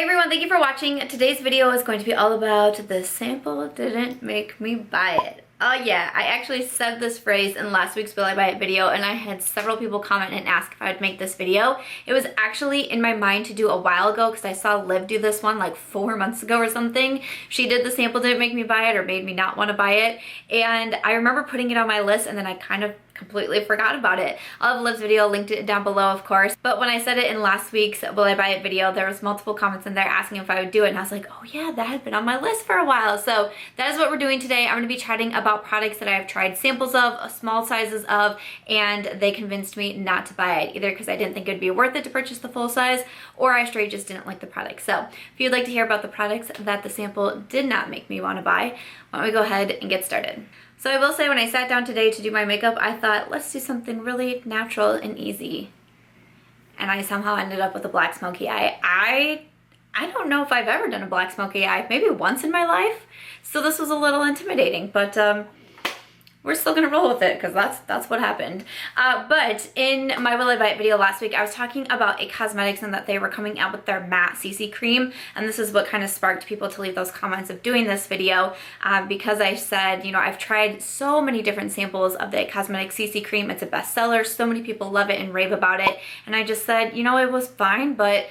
Hey everyone, thank you for watching. Today's video is going to be all about the sample didn't make me buy it. Oh yeah, I actually said this phrase in last week's Will I Buy It video, and I had several people comment and ask if I would make this video. It was actually in my mind to do a while ago because I saw Liv do this one like 4 months ago or something. She did the sample didn't make me buy it or made me not want to buy it, and I remember putting it on my list and then I kind of completely forgot about it. I'll have Liv's video linked it down below, of course. But when I said it in last week's Will I Buy It video, there was multiple comments in there asking if I would do it, and I was like, oh yeah, that had been on my list for a while. So that is what we're doing today. I'm going to be chatting about products that I have tried samples of, small sizes of, and they convinced me not to buy it, either because I didn't think it'd be worth it to purchase the full size, or I straight just didn't like the product. So if you'd like to hear about the products that the sample did not make me want to buy, why don't we go ahead and get started. So I will say, when I sat down today to do my makeup, I thought, let's do something really natural and easy. And I somehow ended up with a black smoky eye. I don't know if I've ever done a black smoky eye, maybe once in my life. So this was a little intimidating, but we're still gonna roll with it because that's what happened. But in my Will I Buy It video last week, I was talking about a cosmetics and that they were coming out with their matte CC cream, and this is what kind of sparked people to leave those comments of doing this video, because I said, you know, I've tried so many different samples of the cosmetic CC cream. It's a bestseller. So many people love it and rave about it, and I just said, you know, it was fine, but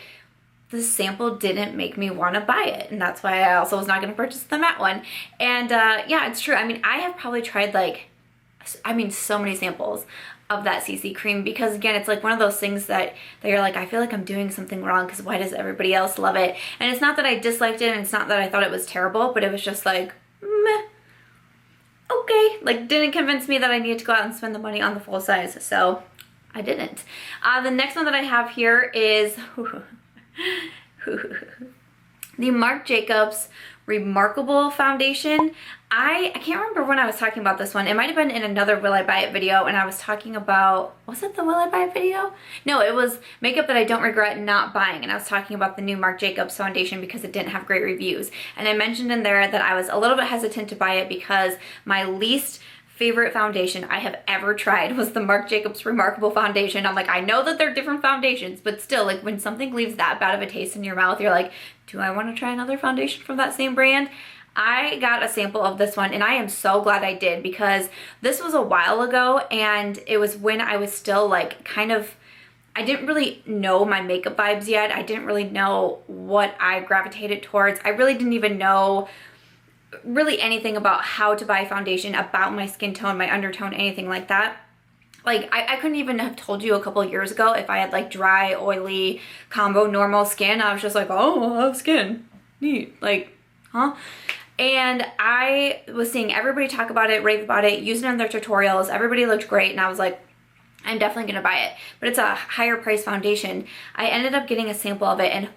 the sample didn't make me want to buy it, and that's why I also was not going to purchase the matte one. And yeah, it's true. I mean, I have probably tried so many samples of that CC cream, because again, it's like one of those things that you're like, I feel like I'm doing something wrong because why does everybody else love it? And it's not that I disliked it, and it's not that I thought it was terrible, but it was just like, meh, okay, like didn't convince me that I needed to go out and spend the money on the full size, so I didn't. The next one that I have here is the Marc Jacobs Remarcable Foundation. I can't remember when I was talking about this one. It might have been in another Will I Buy It video, and I was talking about, was it the Will I Buy It video? No, it was makeup that I don't regret not buying, and I was talking about the new Marc Jacobs foundation because it didn't have great reviews. And I mentioned in there that I was a little bit hesitant to buy it because my least favorite foundation I have ever tried was the Marc Jacobs Remarcable Foundation. I'm like, I know that they're different foundations, but still, like when something leaves that bad of a taste in your mouth, you're like, do I want to try another foundation from that same brand? I got a sample of this one, and I am so glad I did, because this was a while ago, and it was when I was still like kind of, I didn't really know my makeup vibes yet. I didn't really know what I gravitated towards. I really didn't even know really anything about how to buy foundation, about my skin tone, my undertone, anything like that. Like I couldn't even have told you a couple years ago if I had like dry, oily, combo, normal skin. I was just like, oh, I have skin, neat, like, huh? And I was seeing everybody talk about it, rave about it, using it in their tutorials. Everybody looked great, and I was like, I'm definitely gonna buy it. But it's a higher price foundation. I ended up getting a sample of it, and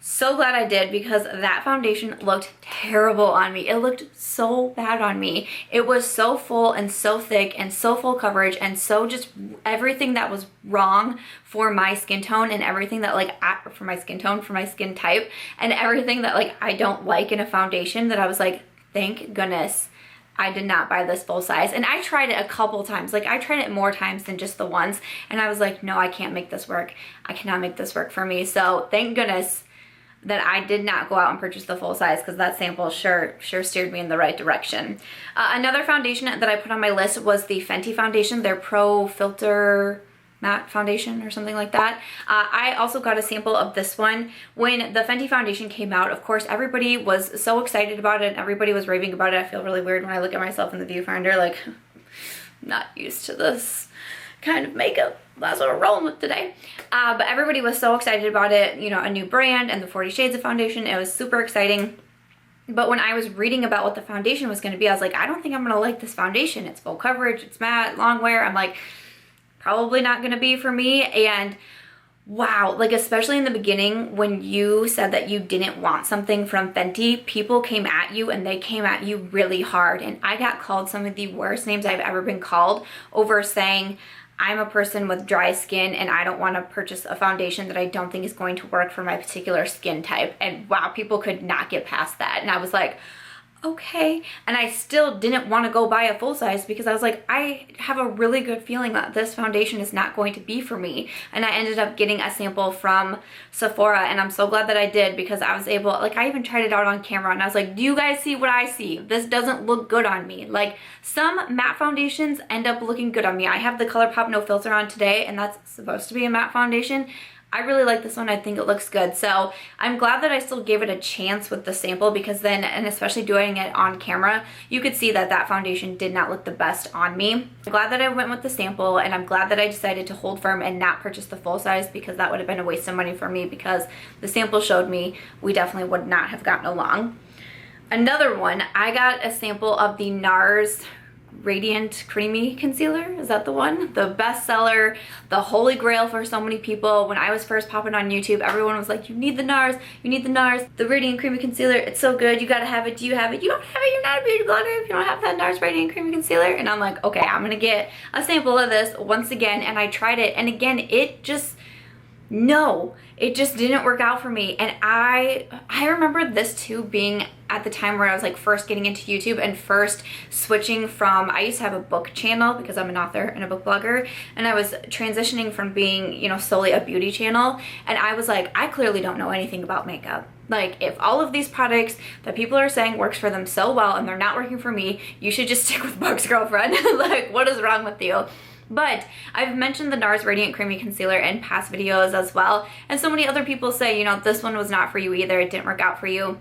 so glad I did, because that foundation looked terrible on me. It looked so bad on me. It was so full and so thick and so full coverage and so just everything that was wrong for my skin tone, and everything that like, for my skin tone, for my skin type, and everything that like I don't like in a foundation, that I was like, thank goodness I did not buy this full size. And I tried it a couple times. Like I tried it more times than just the once, and I was like, no, I can't make this work. I cannot make this work for me. So thank goodness that I did not go out and purchase the full size, because that sample sure steered me in the right direction. Another foundation that I put on my list was the Fenty Foundation, their Pro Filter Matte Foundation or something like that. I also got a sample of this one. When the Fenty Foundation came out, of course, everybody was so excited about it, and everybody was raving about it. I feel really weird when I look at myself in the viewfinder, like, I'm not used to this kind of makeup. That's what we're rolling with today. But everybody was so excited about it, you know, a new brand and the 40 Shades of Foundation. It was super exciting. But when I was reading about what the foundation was going to be, I was like, I don't think I'm going to like this foundation. It's full coverage, it's matte, long wear. I'm like, probably not going to be for me. And wow, like especially in the beginning when you said that you didn't want something from Fenty, people came at you, and they came at you really hard. And I got called some of the worst names I've ever been called over saying, I'm a person with dry skin and I don't want to purchase a foundation that I don't think is going to work for my particular skin type. And wow, people could not get past that. And I was like, okay. And I still didn't want to go buy a full size because I was like, I have a really good feeling that this foundation is not going to be for me. And I ended up getting a sample from Sephora, and I'm so glad that I did because I was able, like, I even tried it out on camera and I was like, do you guys see what I see? This doesn't look good on me. Like, some matte foundations end up looking good on me. I have the Colourpop No Filter on today, and that's supposed to be a matte foundation. I really like this one. I think it looks good. So I'm glad that I still gave it a chance with the sample, because then, and especially doing it on camera, you could see that that foundation did not look the best on me. I'm glad that I went with the sample, and I'm glad that I decided to hold firm and not purchase the full size, because that would have been a waste of money for me, because the sample showed me we definitely would not have gotten along. Another one, I got a sample of the Nars Radiant Creamy Concealer. Is that the one? The bestseller, the holy grail for so many people. When I was first popping on YouTube, everyone was like, you need the Nars, you need the Nars, the Radiant Creamy Concealer, it's so good, you gotta have it. Do you have it? You don't have it, you're not a beauty blogger if you don't have that Nars Radiant Creamy Concealer. And I'm like, okay, I'm gonna get a sample of this once again. And I tried it, and again, it just, no, it just didn't work out for me. And I remember this too being at the time where I was like first getting into YouTube and first switching from, I used to have a book channel because I'm an author and a book blogger, and I was transitioning from being, you know, solely a beauty channel. And I was like, I clearly don't know anything about makeup. Like, if all of these products that people are saying works for them so well and they're not working for me, you should just stick with books, girlfriend. Like, what is wrong with you? But I've mentioned the Nars Radiant Creamy Concealer in past videos as well, and so many other people say, you know, this one was not for you either, it didn't work out for you.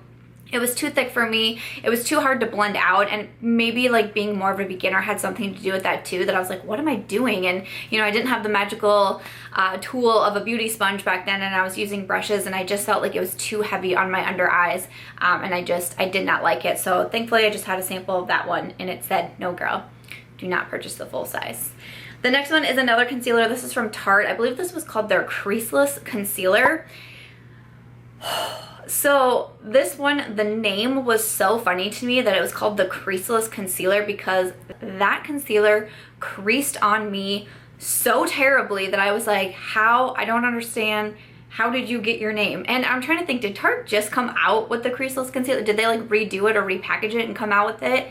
It was too thick for me, it was too hard to blend out, and maybe like being more of a beginner had something to do with that too, that I was like, what am I doing? And you know, I didn't have the magical tool of a beauty sponge back then, and I was using brushes, and I just felt like it was too heavy on my under eyes, and I did not like it. So thankfully I just had a sample of that one, and it said, no girl, do not purchase the full size. The next one is another concealer. This is from Tarte. I believe this was called their Creaseless Concealer. So this one, the name was so funny to me that it was called the Creaseless Concealer, because that concealer creased on me so terribly that I was like, how? I don't understand. How did you get your name? And I'm trying to think, did Tarte just come out with the Creaseless Concealer? Did they like redo it or repackage it and come out with it?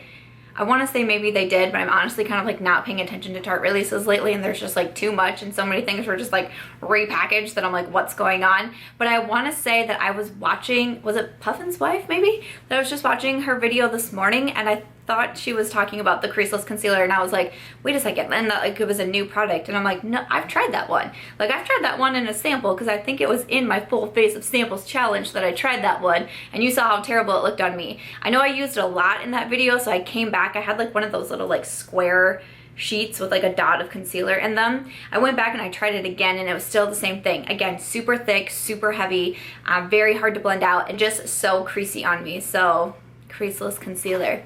I want to say maybe they did, but I'm honestly kind of like not paying attention to Tarte releases lately, and there's just like too much, and so many things were just like repackaged that I'm like, what's going on? But I want to say that I was watching, was it Puffin's wife maybe? That I was just watching her video this morning, and I thought she was talking about the Creaseless Concealer, and I was like, wait a second, and that like it was a new product, and I'm like, no, I've tried that one. Like, I've tried that one in a sample, because I think it was in my full face of samples challenge that I tried that one, and you saw how terrible it looked on me. I know I used it a lot in that video, so I came back, I had like one of those little like square sheets with like a dot of concealer in them. I went back and I tried it again, and it was still the same thing. Again, super thick, super heavy, very hard to blend out, and just so creasy on me. So, Creaseless Concealer.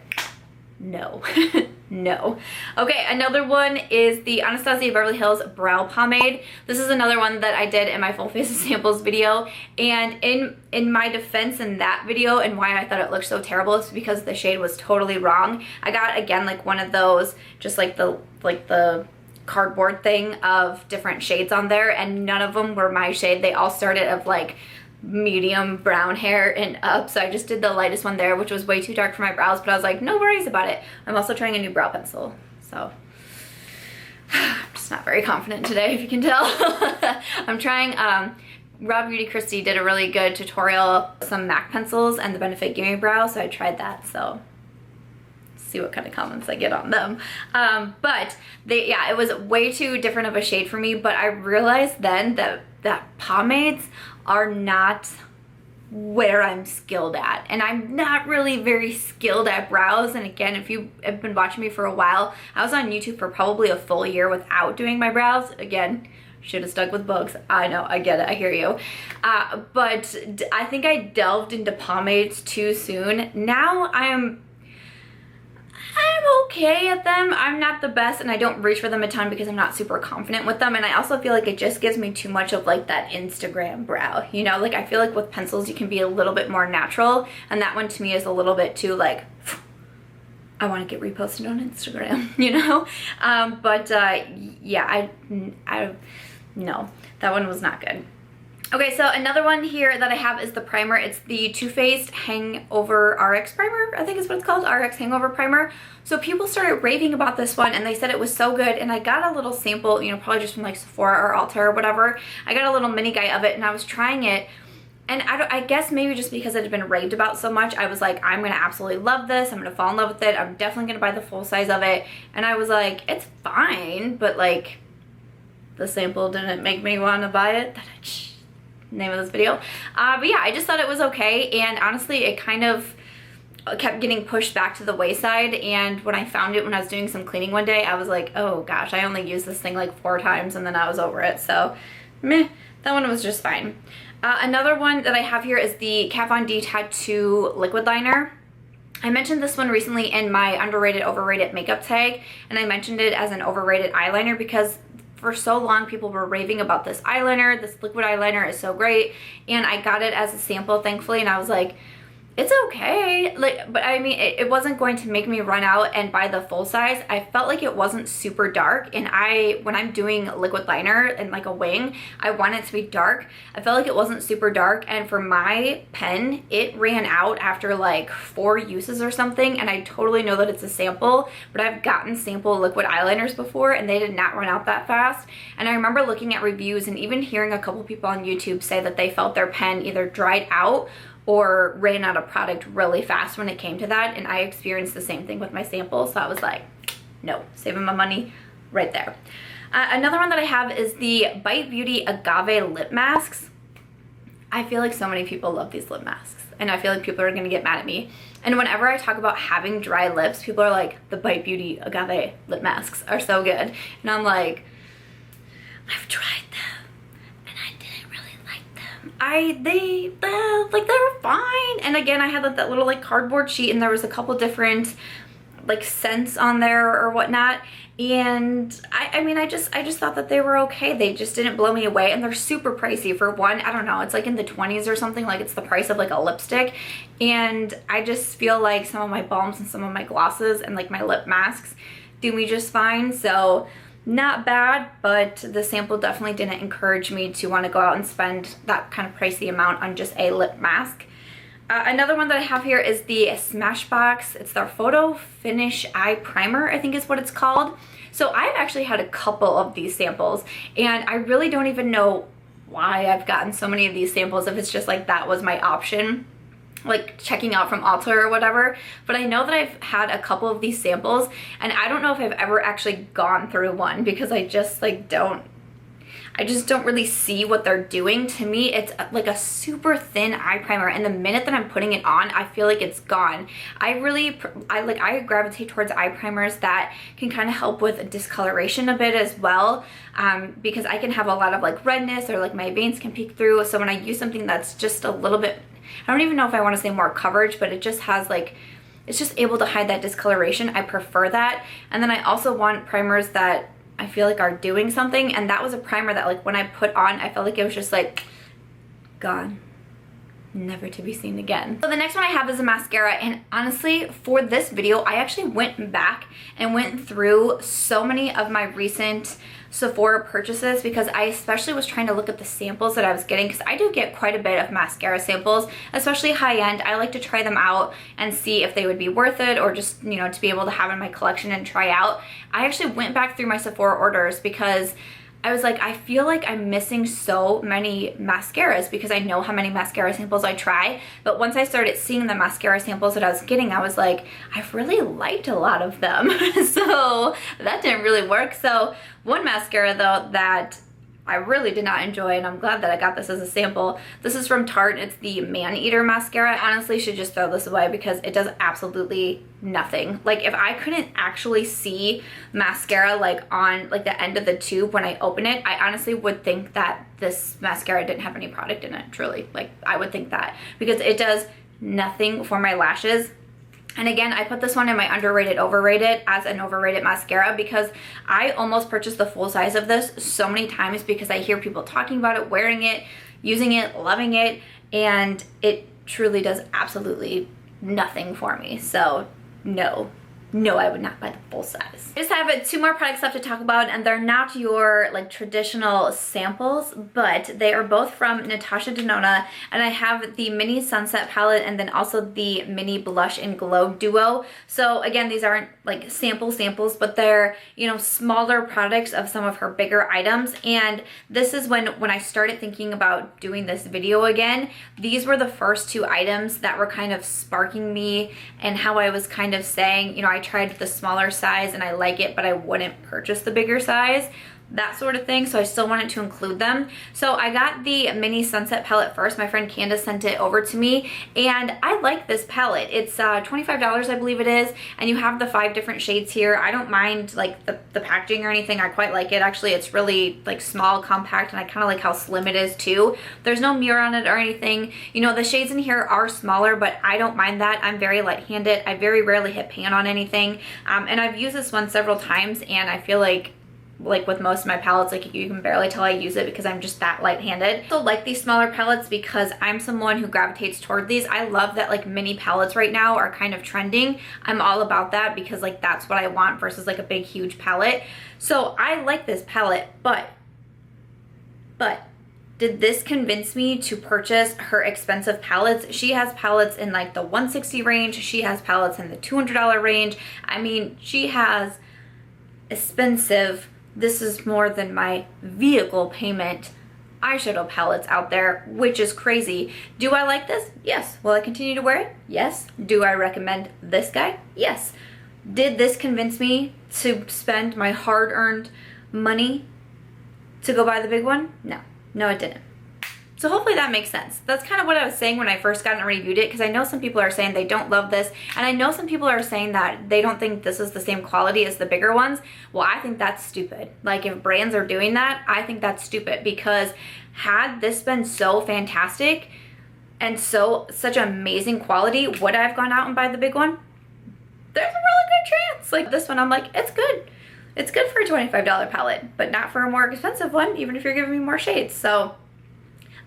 No. No. Okay, another one is the Anastasia Beverly Hills Brow Pomade. This is another one that I did in my full face of samples video, and in my defense in that video and why I thought it looked so terrible is because the shade was totally wrong. I got, again, like one of those, just like the cardboard thing of different shades on there, and none of them were my shade. They all started of like medium brown hair and up, so I just did the lightest one there, which was way too dark for my brows, but I was like, no worries about it. I'm also trying a new brow pencil, so I'm just not very confident today, if you can tell. I'm trying, Raw Beauty Christy did a really good tutorial, some MAC pencils and the Benefit Gimme Brow, so I tried that, so see what kind of comments I get on them. But yeah, it was way too different of a shade for me, but I realized then that pomades are not where I'm skilled at, and I'm not really very skilled at brows. And again, if you have been watching me for a while, I was on YouTube for probably a full year without doing my brows. Again, should have stuck with books. I know, I get it, I hear you. But I think I delved into pomades too soon. Now I'm okay at them. I'm not the best, and I don't reach for them a ton because I'm not super confident with them, and I also feel like it just gives me too much of like that Instagram brow, you know? Like, I feel like with pencils you can be a little bit more natural, and that one to me is a little bit too like, I want to get reposted on Instagram, you know? Yeah, no, that one was not good. Okay, so another one here that I have is the primer. It's the Too Faced Hangover RX Primer, I think is what it's called, RX Hangover Primer. So people started raving about this one and they said it was so good, and I got a little sample, you know, probably just from like Sephora or Ulta or whatever. I got a little mini guy of it and I was trying it, and I guess maybe just because it had been raved about so much, I was like, I'm gonna absolutely love this. I'm gonna fall in love with it. I'm definitely gonna buy the full size of it. And I was like, it's fine, but like the sample didn't make me want to buy it. Name of this video. But yeah, I just thought it was okay, and honestly it kind of kept getting pushed back to the wayside, and when I found it when I was doing some cleaning one day, I was like, oh gosh, I only used this thing like 4 times and then I was over it. So meh, that one was just fine. Another one that I have here is the Kat Von D Tattoo Liquid Liner. I mentioned this one recently in my underrated overrated makeup tag, and I mentioned it as an overrated eyeliner because for so long people were raving about this eyeliner. This liquid eyeliner is so great, and I got it as a sample thankfully, and I was like, it's okay, like, but I mean it wasn't going to make me run out and buy the full size. I felt like it wasn't super dark, and when I'm doing liquid liner and like a wing, I want it to be dark. I felt like it wasn't super dark, and for my pen it ran out after like 4 uses or something, and I totally know that it's a sample, but I've gotten sample liquid eyeliners before and they did not run out that fast. And I remember looking at reviews and even hearing a couple people on YouTube say that they felt their pen either dried out or ran out of product really fast when it came to that, and I experienced the same thing with my samples. So I was like, no, saving my money right there. Another one that I have is the Bite Beauty Agave lip masks. I feel like so many people love these lip masks, and I feel like people are gonna get mad at me. And whenever I talk about having dry lips, people are like, the Bite Beauty Agave lip masks are so good, and I'm like, I've tried them. They were fine. And again, I had like that little like cardboard sheet, and there was a couple different like scents on there or whatnot, and I mean I just thought that they were okay. They just didn't blow me away, and they're super pricey. For one, I don't know, it's like in the 20s or something, like it's the price of like a lipstick, and I just feel like some of my balms and some of my glosses and like my lip masks do me just fine. So not bad, but the sample definitely didn't encourage me to want to go out and spend that kind of pricey amount on just a lip mask. Another one that I have here is the Smashbox. It's their Photo Finish Eye Primer, I think is what it's called. So I've actually had a couple of these samples, and I really don't even know why I've gotten so many of these samples, if it's just like that was my option, like checking out from Ulta or whatever. But I know that I've had a couple of these samples, and I don't know if I've ever actually gone through one because I just like don't really see what they're doing. To me, it's like a super thin eye primer, and the minute that I'm putting it on, I feel like it's gone. I gravitate towards eye primers that can kind of help with discoloration a bit as well, because I can have a lot of like redness, or like my veins can peek through. So when I use something that's just a little bit, I don't even know if I want to say more coverage, but it just has like, it's just able to hide that discoloration. I prefer that. And then I also want primers that I feel like are doing something, and that was a primer that like when I put on, I felt like it was just like gone, never to be seen again. So the next one I have is a mascara, and honestly for this video I actually went back and went through so many of my recent Sephora purchases, because I especially was trying to look at the samples that I was getting, because I do get quite a bit of mascara samples, especially high-end. I like to try them out and see if they would be worth it, or just, you know, to be able to have in my collection and try out. I actually went back through my Sephora orders because I was like, I feel like I'm missing so many mascaras, because I know how many mascara samples I try. But once I started seeing the mascara samples that I was getting, I was like, I've really liked a lot of them. So that didn't really work. So one mascara though that I really did not enjoy, and I'm glad that I got this as a sample. This is from Tarte. It's the Maneater mascara. I honestly should just throw this away because it does absolutely nothing. Like, if I couldn't actually see mascara like on like the end of the tube when I open it, I honestly would think that this mascara didn't have any product in it, truly. Like, I would think that, because it does nothing for my lashes. And again, I put this one in my underrated overrated as an overrated mascara, because I almost purchased the full size of this so many times because I hear people talking about it, wearing it, using it, loving it, and it truly does absolutely nothing for me. So no, no, I would not buy the full size. I just have 2 more products left to talk about, and they're not your like traditional samples, but they are both from Natasha To Nonna, and I have the mini sunset palette and then also the mini blush and glow duo. So again, these aren't like samples, but they're, you know, smaller products of some of her bigger items. And this is when I started thinking about doing this video again, these were the first 2 items that were kind of sparking me, and how I was kind of saying, you know, I tried the smaller size and I like it, but I wouldn't purchase the bigger size, that sort of thing. So I still wanted to include them. So I got the mini sunset palette first. My friend Candace sent it over to me, and I like this palette. It's $25, I believe it is, and you have the 5 different shades here. I don't mind like the packaging or anything. I quite like it. Actually, it's really like small, compact, and I kind of like how slim it is too. There's no mirror on it or anything. You know, the shades in here are smaller, but I don't mind that. I'm very light-handed. I very rarely hit pan on anything, and I've used this one several times, and I feel like with most of my palettes, like you can barely tell I use it because I'm just that light-handed. So like these smaller palettes because I'm someone who gravitates toward these. I love that like mini palettes right now are kind of trending. I'm all about that because like that's what I want versus like a big huge palette. So I like this palette, but did this convince me to purchase her expensive palettes? She has palettes in like the $160 range. She has palettes in the $200 range. I mean, she has expensive, this is more than my vehicle payment eyeshadow palettes out there, which is crazy. Do I like this? Yes. Will I continue to wear it? Yes. Do I recommend this guy? Yes. Did this convince me to spend my hard-earned money to go buy the big one? No. No, it didn't. So hopefully that makes sense. That's kind of what I was saying when I first got and reviewed it, because I know some people are saying they don't love this, and I know some people are saying that they don't think this is the same quality as the bigger ones. Well, I think that's stupid. Like, if brands are doing that, I think that's stupid, because had this been so fantastic and such amazing quality, would I have gone out and buy the big one? There's a really good chance. Like this one, I'm like, it's good. It's good for a $25 palette, but not for a more expensive one, even if you're giving me more shades. So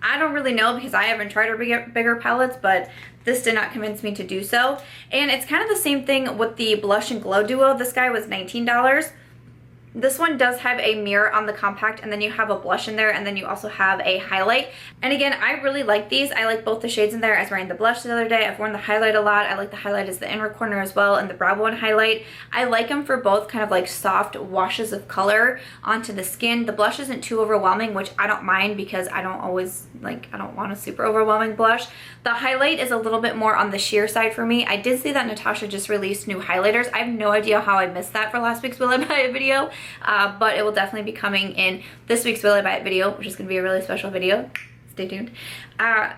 I don't really know because I haven't tried her bigger palettes, but this did not convince me to do so. And it's kind of the same thing with the blush and glow duo. This guy was $19. This one does have a mirror on the compact, and then you have a blush in there, and then you also have a highlight. And again, I really like these. I like both the shades in there. I was wearing the blush the other day. I've worn the highlight a lot. I like the highlight as the inner corner as well, and the brow bone highlight. I like them for both kind of like soft washes of color onto the skin. The blush isn't too overwhelming, which I don't mind because I don't always, like, I don't want a super overwhelming blush. The highlight is a little bit more on the sheer side for me. I did see that Natasha just released new highlighters. I have no idea how I missed that for last week's Will I Buy It video. But it will definitely be coming in this week's Will I Buy It video, which is going to be a really special video. Stay tuned. And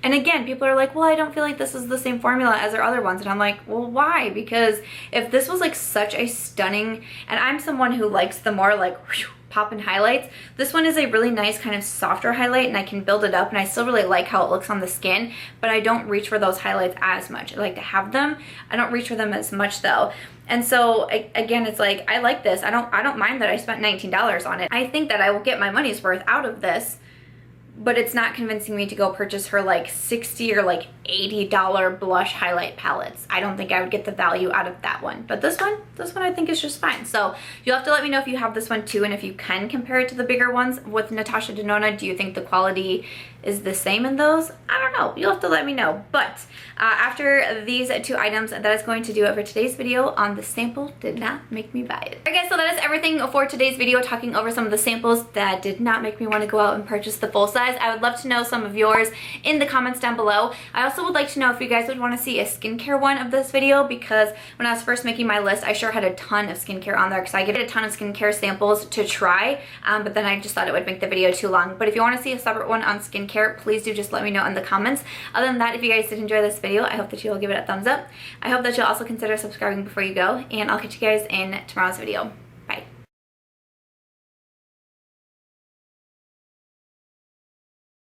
again, people are like, well, I don't feel like this is the same formula as our other ones. And I'm like, well, why? Because if this was like such a stunning, and I'm someone who likes the more like whew, pop-in highlights, this one is a really nice kind of softer highlight, and I can build it up, and I still really like how it looks on the skin, but I don't reach for those highlights as much. I like to have them. I don't reach for them as much though. And so again, it's like, I like this. I don't mind that I spent $19 on it. I think that I will get my money's worth out of this, but it's not convincing me to go purchase her like $60 or like $80 blush highlight palettes. I don't think I would get the value out of that one. But this one I think is just fine. So you'll have to let me know if you have this one too, and if you can compare it to the bigger ones with Natasha To Nonna. Do you think the quality is the same in those? I don't know. You'll have to let me know. But after these 2 items, that is going to do it for today's video on the sample did not make me buy it. Okay, so that is everything for today's video, talking over some of the samples that did not make me want to go out and purchase the full size. I would love to know some of yours in the comments down below. I also would like to know if you guys would want to see a skincare one of this video, because when I was first making my list, I sure had a ton of skincare on there because I get a ton of skincare samples to try, but then I just thought it would make the video too long. But if you want to see a separate one on skincare, please do just let me know in the comments. Other than that, if you guys did enjoy this video, I hope that you'll give it a thumbs up. I hope that you'll also consider subscribing before you go, and I'll catch you guys in tomorrow's video.